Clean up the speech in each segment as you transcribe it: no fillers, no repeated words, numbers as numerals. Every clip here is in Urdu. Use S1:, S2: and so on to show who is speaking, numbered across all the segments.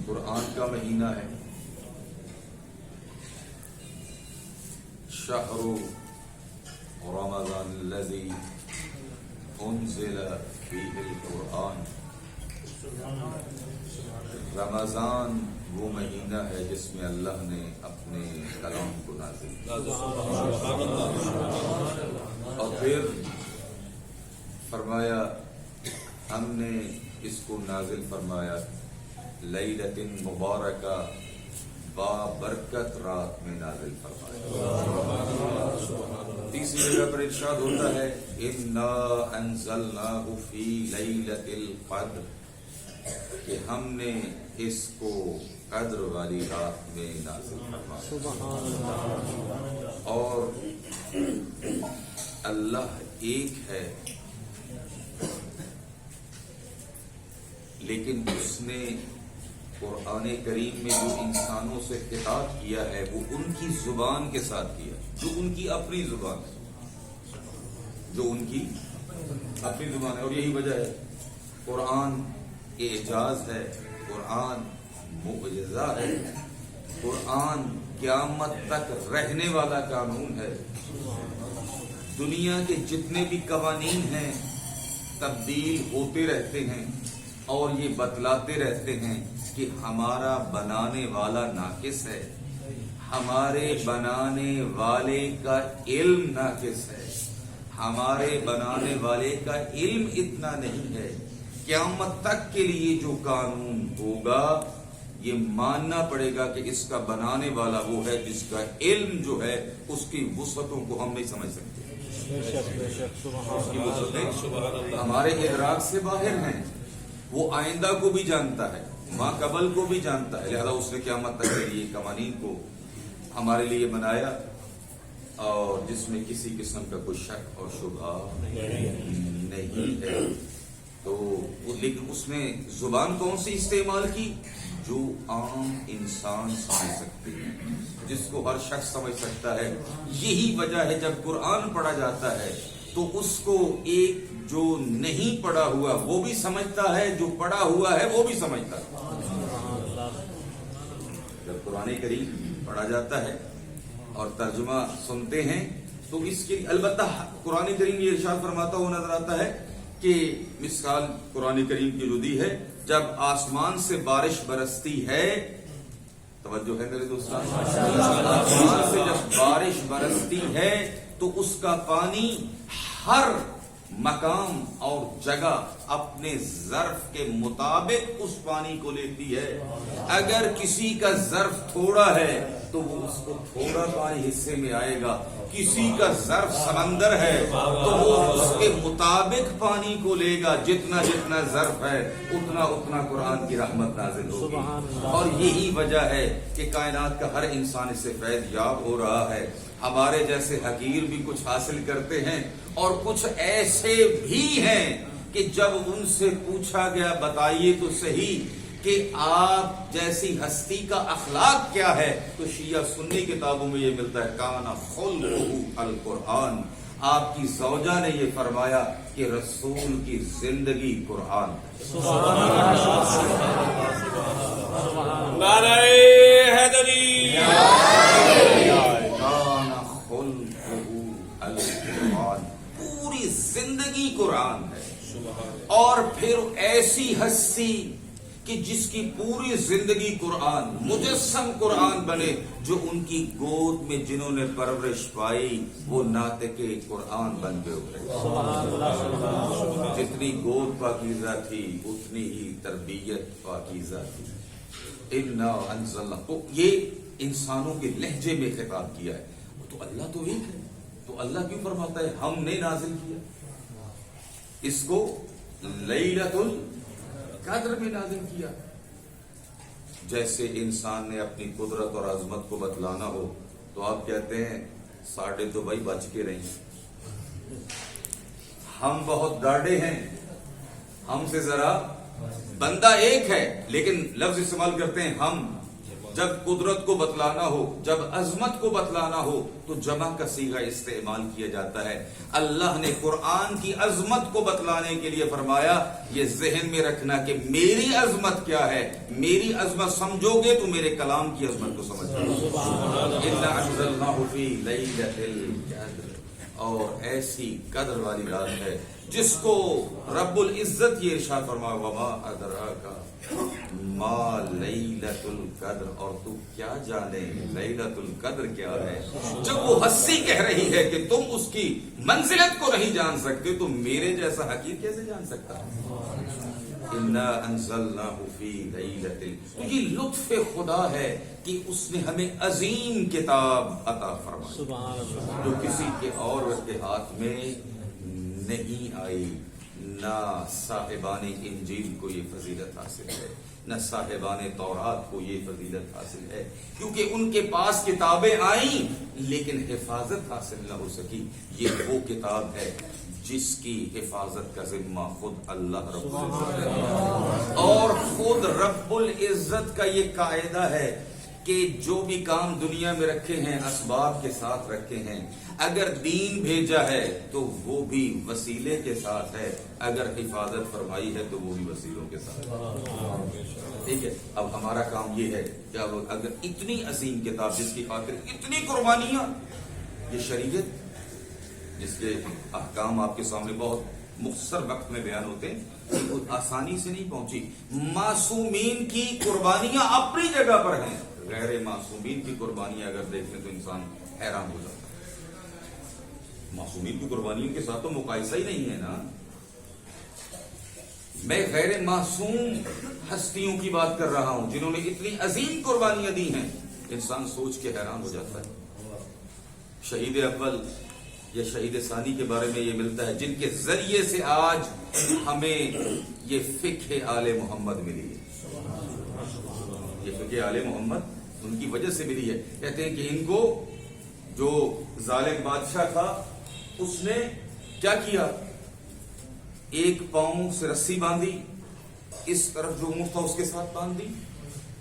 S1: قرآن کا مہینہ ہے. شہر رمضان الذی انزل فیہ القرآن. رمضان وہ مہینہ ہے جس میں اللہ نے اپنے کلام کو نازل کیا اور پھر فرمایا ہم نے اس کو نازل فرمایا لیلۃ مبارکہ بابرکت رات میں نازل فرمایا. تیسری جگہ پر ارشاد ہوتا ہے انا انزلناہ فی لیلۃ القدر کہ ہم نے اس کو قدر والی رات میں نازل فرمایا. اور اللہ ایک ہے لیکن اس نے قرآن کریم میں جو انسانوں سے خطاب کیا ہے وہ ان کی زبان کے ساتھ کیا جو ان کی اپنی زبان ہے اور یہی وجہ ہے قرآن اعجاز ہے, قرآن معجزہ ہے, قرآن قیامت تک رہنے والا قانون ہے. دنیا کے جتنے بھی قوانین ہیں تبدیل ہوتے رہتے ہیں اور یہ بتلاتے رہتے ہیں کہ ہمارا بنانے والا ناقص ہے, ہمارے بنانے والے کا علم ناقص ہے, ہمارے بنانے والے کا علم اتنا نہیں ہے. قیامت تک کے لیے جو قانون ہوگا یہ ماننا پڑے گا کہ اس کا بنانے والا وہ ہے جس کا علم جو ہے اس کی وسعتوں کو ہم نہیں سمجھ سکتے. اس کی وسعتیں ہمارے ادراک سے باہر ہیں. وہ آئندہ کو بھی جانتا ہے, ماں قبل کو بھی جانتا ہے, لہذا اس نے قیامت تک کے لیے قوانین کو ہمارے لیے بنایا اور جس میں کسی قسم کا کوئی شک اور شبہ نہیں ہے. تو لیکن اس نے زبان کون سی استعمال کی جو عام انسان سمجھ سکتے ہیں, جس کو ہر شخص سمجھ سکتا ہے. یہی وجہ ہے جب قرآن پڑھا جاتا ہے تو اس کو ایک جو نہیں پڑھا ہوا وہ بھی سمجھتا ہے, جو پڑھا ہوا ہے وہ بھی سمجھتا ہے. جب قرآن کریم پڑھا جاتا ہے اور ترجمہ سنتے ہیں تو اس کے البتہ قرآن کریم یہ ارشاد فرماتا ہوا نظر آتا ہے کہ مثال قرآن کریم کی جو دی ہے جب آسمان سے بارش برستی ہے, توجہ ہے میرے دوستان, آسمان سے جب بارش برستی ہے تو اس کا پانی ہر مقام اور جگہ اپنے ظرف کے مطابق اس پانی کو لیتی ہے. اگر کسی کا ظرف تھوڑا ہے تو وہ اس کو تھوڑا پانی حصے میں آئے گا, کسی کا ظرف سمندر ہے تو وہ اس کے مطابق پانی کو لے گا, جتنا جتنا ظرف ہے اتنا اتنا قرآن کی رحمت نازل ہوگی. اور یہی وجہ ہے کہ کائنات کا ہر انسان اس سے فیض یاب ہو رہا ہے. ہمارے جیسے حقیر بھی کچھ حاصل کرتے ہیں اور کچھ ایسے بھی ہیں کہ جب ان سے پوچھا گیا بتائیے تو صحیح کہ آپ جیسی ہستی کا اخلاق کیا ہے, تو شیعہ سنی کتابوں میں یہ ملتا ہے کانا خلقہ القرآن. آپ کی زوجہ نے یہ فرمایا کہ رسول کی زندگی قرآن.
S2: نعرہ حیدری.
S1: کانا خلقہ القرآن, پوری زندگی قرآن ہے. اور پھر ایسی ہستی کہ جس کی پوری زندگی قرآن, مجسم قرآن بنے, جو ان کی گود میں جنہوں نے پرورش پائی وہ ناطق قرآن بن کے اترے. جتنی گود پاکیزہ تھی اتنی ہی تربیت پاکیزہ تھی. انا انزلنا, تو یہ انسانوں کے لہجے میں خطاب کیا ہے. تو اللہ تو ایک ہے, تو اللہ کیوں فرماتا ہے ہم نے نازل کیا اس کو لیلۃ القدر میں نازل کیا. جیسے انسان نے اپنی قدرت اور عظمت کو بتلانا ہو تو آپ کہتے ہیں 2.5 بھائی بچ کے رہیں, ہم بہت ڈاڈے ہیں, ہم سے ذرا بندہ ایک ہے لیکن لفظ استعمال کرتے ہیں ہم, جب قدرت کو بتلانا ہو، جب عظمت کو بتلانا ہو تو جمع کا صیغہ استعمال کیا جاتا ہے۔ اللہ نے قرآن کی عظمت کو بتلانے کے لیے فرمایا یہ ذہن میں رکھنا کہ میری عظمت کیا ہے، میری عظمت سمجھو گے تو میرے کلام کی عظمت کو سمجھ جاؤ گے۔ اِنَّا أَنزَلْنَاهُ فِي لَيْلَةِ الْقَدْرِ، اور ایسی قدر والی رات ہے جس کو رب العزت یہ ارشاد فرمایا وما ادراک ما لیلۃ القدر، اور تو کیا جانے لیلۃ القدر کیا ہے۔ جب وہ ہستی کہہ رہی ہے کہ تم اس کی منزلت کو نہیں جان سکتے تو میرے جیسا حقیر کیسے جان سکتا ہے؟ انا انزلناہ فی لیلۃ، تو یہ لطف خدا ہے کہ اس نے ہمیں عظیم کتاب عطا فرمائی جو کسی کے اور کے ہاتھ میں نہیں آئی۔ نہ صاحبان انجیل کو یہ فضیلت حاصل ہے، نہ صاحبان تورات کو یہ فضیلت حاصل ہے، کیونکہ ان کے پاس کتابیں آئیں لیکن حفاظت حاصل نہ ہو سکی۔ یہ وہ کتاب ہے جس کی حفاظت کا ذمہ خود اللہ رب العزت ہے، اور خود رب العزت کا یہ قاعدہ ہے کہ جو بھی کام دنیا میں رکھے ہیں اسباب کے ساتھ رکھے ہیں، اگر دین بھیجا ہے تو وہ بھی وسیلے کے ساتھ ہے، اگر حفاظت فرمائی ہے تو وہ بھی وسیلوں کے ساتھ ہے۔ ٹھیک ہے، اب ہمارا کام یہ ہے کہ اب اگر اتنی عظیم کتاب جس کی خاطر اتنی قربانیاں، یہ شریعت جس کے احکام آپ کے سامنے بہت مختصر وقت میں بیان ہوتے ہیں، وہ آسانی سے نہیں پہنچی۔ معصومین کی قربانیاں اپنی جگہ پر ہیں، غیر معصومین کی قربانیاں اگر دیکھیں تو انسان حیران ہو جاتا ہے۔ معصومین کی قربانیوں کے ساتھ تو مقایسہ ہی نہیں ہے نا۔ میں غیر معصوم ہستیوں کی بات کر رہا ہوں جنہوں نے اتنی عظیم قربانیاں دی ہیں، انسان سوچ کے حیران ہو جاتا ہے۔ شہید اول یا شہید ثانی کے بارے میں یہ ملتا ہے جن کے ذریعے سے آج ہمیں یہ فقہ آل محمد ملی ہے۔ یہ فقہ آل محمد ان کی وجہ سے ملی ہے۔ کہتے ہیں کہ ان کو جو ظالم بادشاہ تھا اس نے کیا کیا، ایک پاؤں سے رسی باندھی، اس طرف جو اونٹ تھا اس کے ساتھ باندھ دی،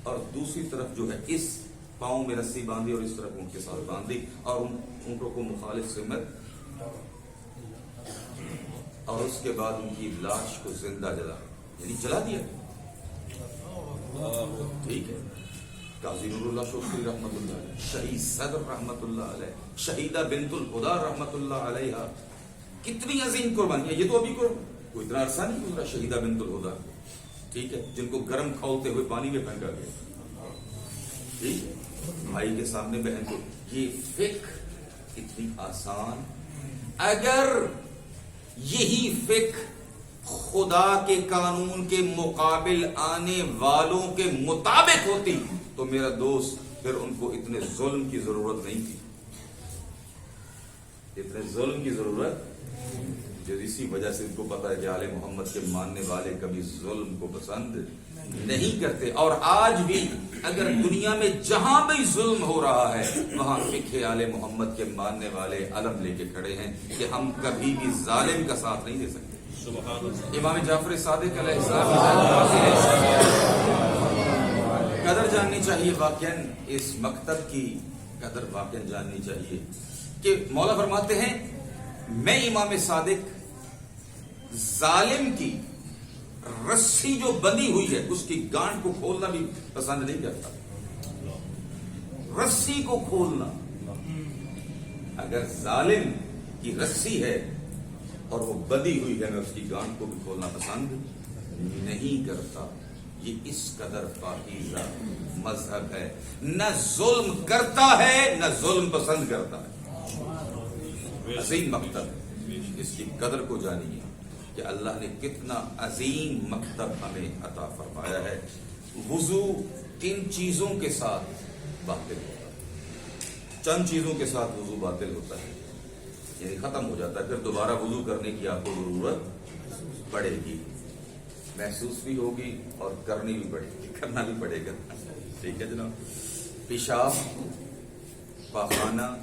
S1: اور دوسری طرف جو ہے اس پاؤں میں رسی باندھی اور اس طرف اونٹ کے ساتھ باندھ دی، اور ان اونٹوں کو مخالف سمت، اور اس کے بعد ان کی لاش کو زندہ یعنی جلا دیا۔ ٹھیک ہے، قاضی نور اللہ شوقی رحمت اللہ علیہ، شہید صدر رحمت اللہ علیہ، شہیدہ بنت الخدا رحمت اللہ علیہ، کتنی عظیم قربانی۔ یہ تو ابھی کوئی اتنا عرصہ نہیں گزرا شہیدہ بنت الخدا، ٹھیک ہے، جن کو گرم کھولتے ہوئے پانی میں پھینکا گیا، ٹھیک ہے، بھائی کے سامنے بہن کو۔ یہ فقہ اتنی آسان، اگر یہی فقہ خدا کے قانون کے مقابل آنے والوں کے مطابق ہوتی تو میرا دوست پھر ان کو اتنے ظلم کی ضرورت نہیں تھی، اتنے ظلم کی ضرورت جو اسی وجہ سے ان کو پتا ہے کہ آل محمد کے ماننے والے کبھی ظلم کو پسند نہیں کرتے۔ اور آج بھی اگر دنیا میں جہاں بھی ظلم ہو رہا ہے وہاں فقہ آل محمد کے ماننے والے علم لے کے کھڑے ہیں کہ ہم کبھی بھی ظالم کا ساتھ نہیں دے سکتے۔ امام جعفر صادق علیہ السلام قدر جاننی چاہیے، واقعاً اس مکتب کی قدر واقعاً جاننی چاہیے کہ مولا فرماتے ہیں میں امام صادق ظالم کی رسی جو بندھی ہوئی ہے اس کی گانٹ کو کھولنا بھی پسند نہیں کرتا۔ رسی کو کھولنا، اگر ظالم کی رسی ہے اور وہ بندھی ہوئی ہے میں اس کی گانٹ کو بھی کھولنا پسند نہیں کرتا۔ یہ اس قدر پاکیزہ مذہب ہے، نہ ظلم کرتا ہے نہ ظلم پسند کرتا ہے۔ عظیم مکتب، اس کی قدر کو جانیے کہ اللہ نے کتنا عظیم مکتب ہمیں عطا فرمایا ہے۔ وضو کن چیزوں کے ساتھ باطل ہوتا ہے؟ چند چیزوں کے ساتھ وضو باطل ہوتا ہے، یعنی ختم ہو جاتا ہے، پھر دوبارہ وضو کرنے کی آپ کو ضرورت پڑے گی، محسوس بھی ہوگی اور کرنی بھی پڑے گی، کرنا بھی پڑے گا۔ ٹھیک ہے جناب، پیشاب، پاخانہ،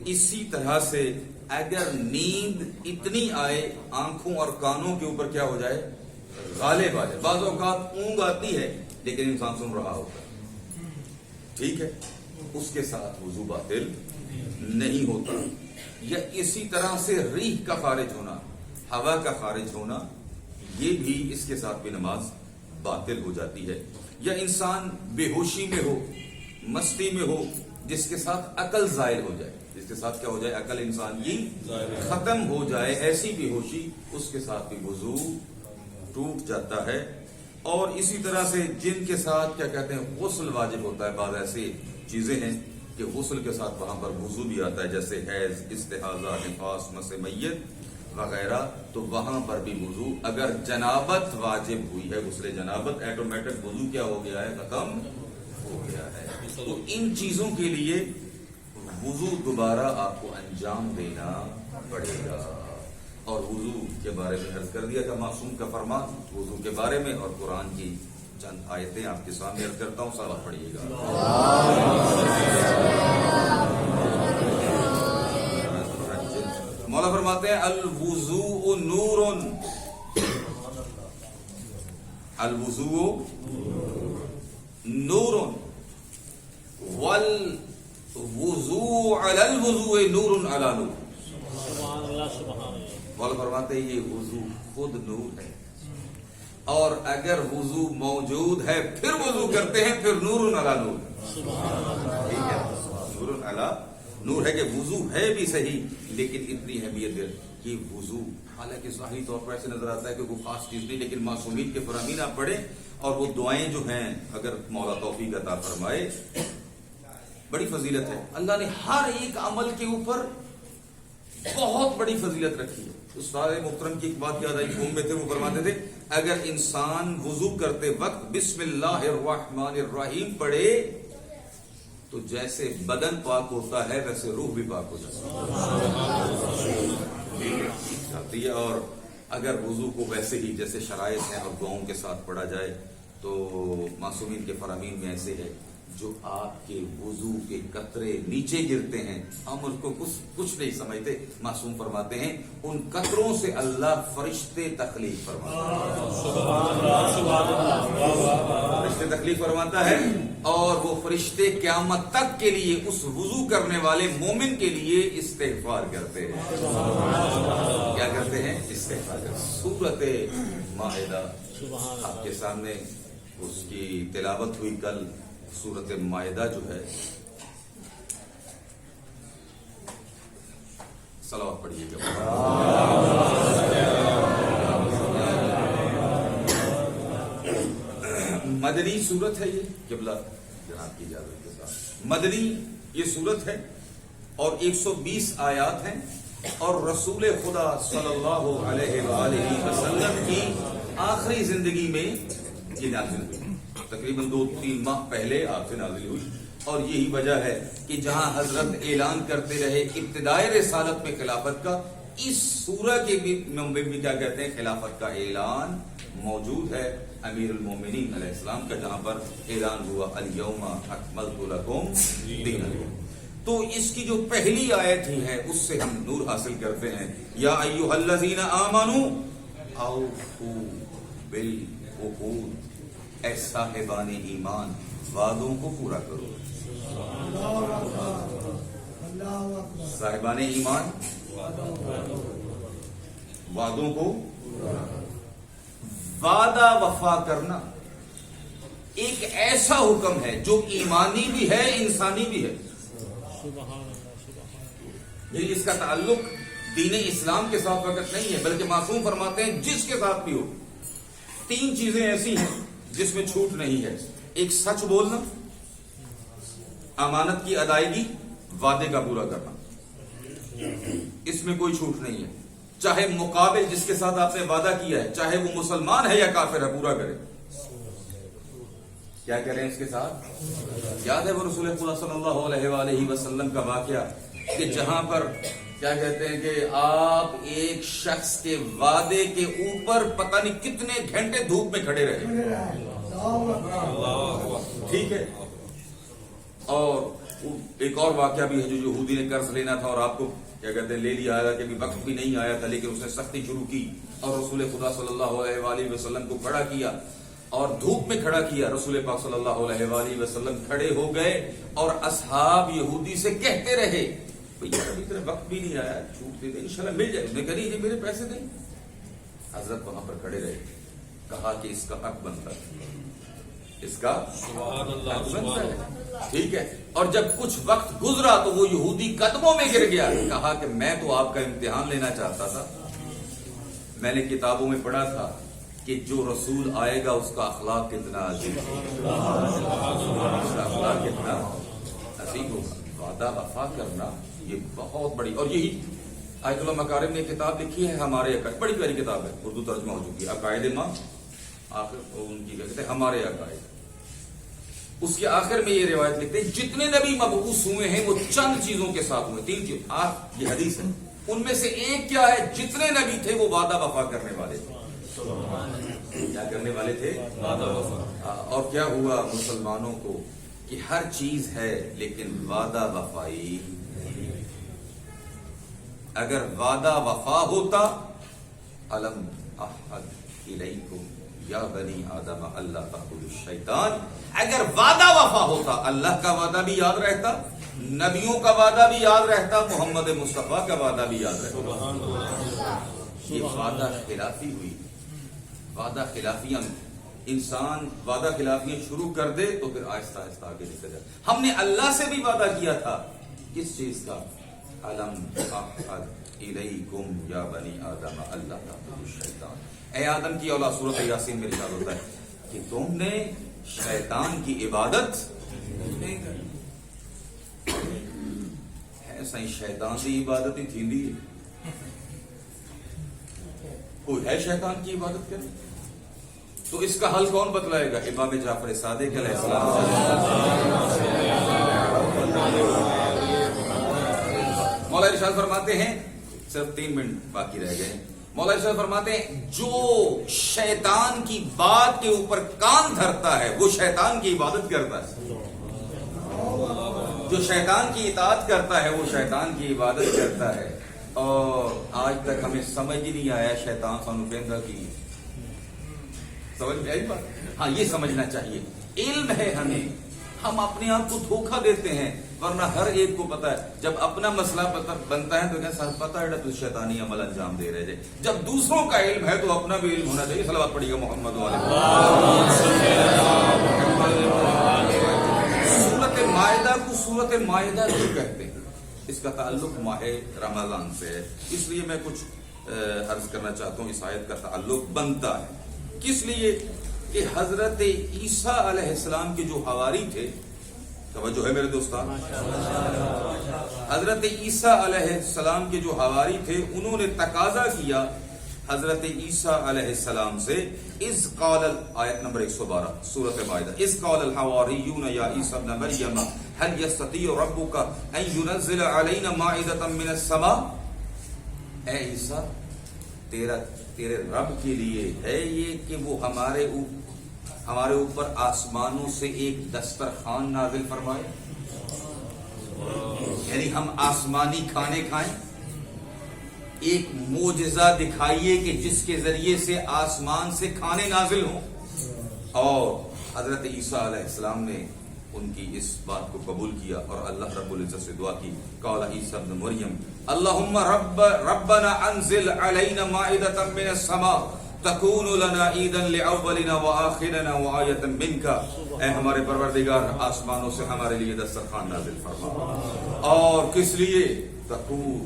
S1: اسی طرح سے اگر نیند اتنی آئے آنکھوں اور کانوں کے اوپر کیا ہو جائے، غالب آ جائے۔ بعض اوقات اونگ آتی ہے لیکن انسان سن رہا ہوتا ہے، ٹھیک ہے، اس کے ساتھ وضو باطل نہیں ہوتا. یا اسی طرح سے ریح کا خارج ہونا، ہوا کا خارج ہونا، یہ بھی اس کے ساتھ بھی نماز باطل ہو جاتی ہے. یا انسان بے ہوشی میں ہو، مستی میں ہو، جس کے ساتھ عقل زائل ہو جائے، جس کے ساتھ کیا ہو جائے، عقل انسان کی ختم ہو جائے، ایسی بے ہوشی، اس کے ساتھ بھی وضو ٹوٹ جاتا ہے. اور اسی طرح سے جن کے ساتھ کیا کہتے ہیں غسل واجب ہوتا ہے، بعض ایسی چیزیں ہیں کہ غسل کے ساتھ وہاں پر وضو بھی آتا ہے، جیسے حیض، استحاضہ، نفاس، مس میت وغیرہ، تو وہاں پر بھی وضو، اگر جنابت واجب ہوئی ہے، غسل جنابت، ایٹومیٹک وضو کیا ہو گیا ہے، ختم ہو گیا ہے. تو ان چیزوں کے لیے وضو دوبارہ آپ کو انجام دینا پڑے گا. اور وضو کے بارے میں عرض کر دیا تھا، معصوم کا فرمان وضو کے بارے میں، اور قرآن کی چند آیتیں آپ کے سامنے عرض کرتا ہوں، صلوات پڑھیے گا. مولا فرماتے ہیں الوضوء نور، الوضوء نور والوضوء علی الوضوء نور علی نور. مولا فرماتے ہیں یہ وضو خود نور ہے، اور اگر وضو موجود ہے پھر وضو کرتے ہیں، پھر نور علی نور. ٹھیک ہے، نور علی نور ہے کہ وضو ہے بھی صحیح، لیکن اتنی اہمیت ہے کہ وضو، حالانکہ ظاہری طور پر ایسے نظر آتا ہے کہ کوئی خاص چیز نہیں، لیکن معصومین کے فرامین آپ پڑھیں، اور وہ دعائیں جو ہیں اگر مولا توفیق عطا فرمائے، بڑی فضیلت ہے. اللہ نے ہر ایک عمل کے اوپر بہت بڑی فضیلت رکھی ہے. استاد محترم کی ایک بات یاد آئی، گھوم میں تھے، وہ فرماتے تھے اگر انسان وضو کرتے وقت بسم اللہ الرحمن الرحیم پڑھے تو جیسے بدن پاک ہوتا ہے ویسے روح بھی پاک ہو جاتی ہے. اور اگر وضو کو ویسے ہی جیسے شرائط ہیں اور دعاؤں کے ساتھ پڑھا جائے تو معصومین کے فرامین میں ایسے ہے، جو آپ کے وضو کے قطرے نیچے گرتے ہیں، ہم اس کو کچھ نہیں سمجھتے، معصوم فرماتے ہیں ان قطروں سے اللہ فرشتے تخلیق فرشتے تخلیق فرماتا ہے، اور وہ فرشتے قیامت تک کے لیے اس وضو کرنے والے مومن کے لیے استغفار کرتے ہیں. کیا کرتے ہیں؟ استغفار کرتے ہیں. سورۃ مائدہ آپ کے سامنے اس کی تلاوت ہوئی کل. سورۃ مائدہ جو ہے، صلوات پڑھیے گا. مدنی سورت ہے یہ، قبلہ جناب کی اجازت کے ساتھ مدنی یہ سورت ہے، اور 120 آیات ہیں، اور رسول خدا صلی اللہ علیہ وآلہ وسلم کی آخری زندگی میں یہ نازل ہوئی، تقریباً 2-3 ماہ پہلے آپ سے نازل ہوئی. اور یہی وجہ ہے کہ جہاں حضرت اعلان کرتے رہے ابتدائے رسالت میں خلافت کا، اس سورہ کے بھی کیا کہتے ہیں، خلافت کا اعلان موجود ہے امیر المومنین علیہ السلام کا، جہاں پر اعلان ہوا الیوم اکملت لکم دینکم. تو اس کی جو پہلی آیت ہی ہے اس سے ہم نور حاصل کرتے ہیں. یا ایھا الذین آمنوا اوفوا بالعقود، اے صاحبان ایمان وعدوں کو پورا کرو. صاحبان ایمان وعدوں کو، وعدہ وفا کرنا ایک ایسا حکم ہے جو ایمانی بھی ہے، انسانی بھی ہے. یہ اس کا تعلق دین اسلام کے ساتھ فقط نہیں ہے، بلکہ معصوم فرماتے ہیں جس کے ساتھ بھی ہو. 3 چیزیں ایسی ہیں جس میں چھوٹ نہیں ہے. ایک سچ بولنا، امانت کی ادائیگی، وعدے کا پورا کرنا، اس میں کوئی چھوٹ نہیں ہے. چاہے مقابل جس کے ساتھ آپ نے وعدہ کیا ہے، چاہے وہ مسلمان ہے یا کافر ہے، پورا کرے. کیا کریں اس کے ساتھ؟ یاد ہے وہ رسول خدا صلی اللہ علیہ وآلہ وسلم کا واقعہ کہ جہاں پر کیا کہتے ہیں کہ آپ ایک شخص کے وعدے کے اوپر پتہ نہیں کتنے گھنٹے دھوپ میں کھڑے رہے. ٹھیک ہے. اور ایک اور واقعہ بھی ہے جو یہودی نے قرض لینا تھا اور آپ کو کیا کہتے ہیں لے لیا تھا، کہ وقت بھی نہیں آیا تھا، لیکن اس نے سختی شروع کی اور رسول خدا صلی اللہ علیہ وآلہ وسلم کو کھڑا کیا اور دھوپ میں کھڑا کیا. رسول پاک صلی اللہ علیہ وآلہ وسلم کھڑے ہو گئے اور اصحاب یہودی سے کہتے رہے بھئی ابھی تیرا وقت بھی نہیں آیا, چھوٹ دے دے انشاءاللہ مل جائے. انہوں نے کہا نہیں میرے پیسے دیں. حضرت وہاں پر کھڑے رہے, کہا کہ اس کا حق بنتا ہے, اس کا حق بنتا ہے, ٹھیک ہے. اور جب کچھ وقت گزرا تو وہ یہودی قدموں میں گر گیا, کہا کہ میں تو آپ کا امتحان لینا چاہتا تھا. میں نے کتابوں میں پڑھا تھا کہ جو رسول آئے گا اس کا اخلاق کتنا عظیم ہوگا, اس کا اخلاق کتنا عظیم ہوگا. وعدہ وفا کرنا یہ بہت بڑی, اور یہی آیت اللہ مکارم نے کتاب لکھی ہے ہمارے عقائد, بڑی پیاری کتاب ہے, اردو ترجمہ ہو چکی ہے, عقائد ماں, آخر ان کی کہتے ہیں ہمارے عقائد. اس کے آخر میں یہ روایت لکھتے ہیں جتنے نبی مبعوث ہوئے ہیں وہ چند چیزوں کے ساتھ ہوئے, 3 چیز. یہ حدیث ہے, ان میں سے ایک کیا ہے, جتنے نبی تھے وہ وعدہ وفا کرنے والے تھے. کیا کرنے والے تھے؟ وعدہ وفا. اور کیا ہوا مسلمانوں کو کہ ہر چیز ہے لیکن وعدہ وفائی. اگر وعدہ وفا ہوتا, الم احد الیکم یا بنی آدم اللہ تعبدوا الشیطان, اگر وعدہ وفا ہوتا, اللہ کا وعدہ بھی یاد رہتا, نبیوں کا وعدہ بھی یاد رہتا, محمد مصطفیٰ کا وعدہ بھی یاد رہتا. یہ وعدہ خلافی ہوئی. وعدہ خلافیاں, انسان وعدہ خلافیاں شروع کر دے تو پھر آہستہ آہستہ آگے نکل جائے. ہم نے اللہ سے بھی وعدہ کیا تھا, کس چیز کا؟ الم احد الیکم یا بنی آدم اللہ تعبدوا الشیطان. اے آدم کی اولاد, سورۃ یاسین میں ارشاد ہوتا ہے کہ تم نے شیطان کی عبادت نہیں کی. ہے سائیں شیطان کی عبادت ہی تھی, کوئی ہے شیطان کی عبادت کرے؟ تو اس کا حل کون بتلائے گا؟ امام جعفر صادق علیہ السلام. مولا ارشاد فرماتے ہیں, صرف 3 منٹ باقی رہ گئے. مولا ارشاد فرماتے ہیں جو شیطان کی بات کے اوپر کان دھرتا ہے وہ شیطان کی عبادت کرتا ہے, جو شیطان کی اطاعت کرتا ہے وہ شیطان کی عبادت کرتا ہے. اور آج تک ہمیں سمجھ ہی نہیں آیا شیطان سانو کہندا کی. سمجھ میں آئی بات؟ ہاں یہ سمجھنا چاہیے. علم ہے ہمیں, ہم اپنے آپ کو دھوکہ دیتے ہیں, ورنہ ہر ایک کو پتا ہے جب اپنا مسئلہ بنتا ہے تو کیا سر پتا ہے تو شیطانی عمل انجام دے رہے. جب دوسروں کا علم ہے تو اپنا بھی علم ہونا چاہیے. صلوات پڑھیے محمد والے. سورۃ مائدہ کو سورۃ مائدہ کیوں کہتے ہیں؟ اس کا تعلق ماہ رمضان سے ہے, اس لیے میں کچھ عرض کرنا چاہتا ہوں. اس آیت کا تعلق بنتا ہے کس لیے کہ حضرت عیسیٰ علیہ السلام کے جو حواری تھے, توجہ ہے میرے دوستان, حضرت عیسیٰ علیہ السلام کے جو حواری تھے انہوں نے تقاضا کیا حضرت عیسیٰ علیہ السلام سے. اذ قال, آیت نمبر 112 سورۃ مائدہ, اذ قال الحواریون یا عیسیٰ ابن مریم هل يستطيع ربك ان ينزل علينا مائدة من السماء. اے عیسیٰ تیرے رب کے لیے ہے یہ کہ وہ ہمارے اوپر آسمانوں سے ایک دسترخوان نازل فرمائے, یعنی ہم آسمانی کھانے کھائیں, ایک معجزہ دکھائیے کہ جس کے ذریعے سے آسمان سے کھانے نازل ہوں. اور حضرت عیسیٰ علیہ السلام نے ان کی اس بات کو قبول کیا اور اللہ رب العزت سے دعا کی. قال عیسیٰ ابن مریم اللہم ربنا انزل علینا مائدة من السماء تکون لنا عیدا لاولنا وآخرنا وآیۃ منک. اے ہمارے پروردگار آسمانوں سے ہمارے لیے دسترخوان نازل فرما, اور کس لیے؟ تکون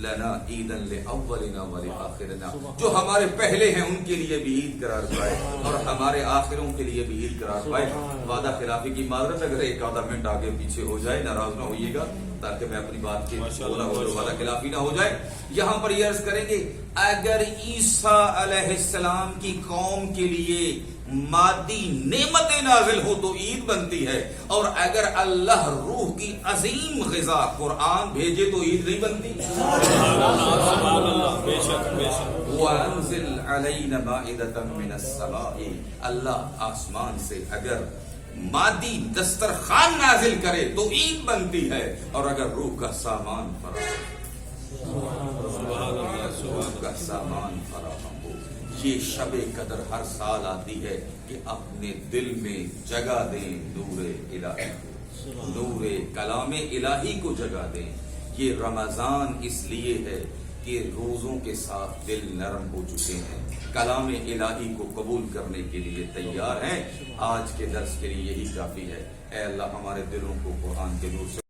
S1: لنا عیدا لاولنا ولآخرنا, جو ہمارے پہلے ہیں ان کے لیے بھی عید قرار پائے اور ہمارے آخروں کے لیے بھی عید قرار پائے. وعدہ خلافی کی معذرت, اگر ایک آدھا منٹ آگے پیچھے ہو جائے ناراض نہ ہوئیے گا, تاکہ میں اپنی بات کے وعدہ خلافی نہ ہو جائے. یہاں پر یہ عرض کریں گے اگر عیسیٰ علیہ السلام کی قوم کے لیے مادی نعمتیں نازل ہو تو عید بنتی ہے, اور اگر اللہ روح کی عظیم غذا قرآن بھیجے تو عید نہیں بنتی. وَأَنزِلْ عَلَيْنَا مَائِدَةً مِّنَ السَّمَاءِ, اللہ آسمان سے اگر مادی دسترخوان نازل کرے تو عید بنتی ہے, اور اگر روح کا سامان فراہم ہو یہ شب قدر ہر سال آتی ہے کہ اپنے دل میں جگہ دیں نور الہی، نور کلام الہی کو جگہ دیں۔ یہ رمضان اس لیے ہے کہ روزوں کے ساتھ دل نرم ہو چکے ہیں، کلام الہی کو قبول کرنے کے لیے تیار ہیں۔ آج کے درس کے لیے یہی کافی ہے۔ اے اللہ ہمارے دلوں کو قرآن کے نور سے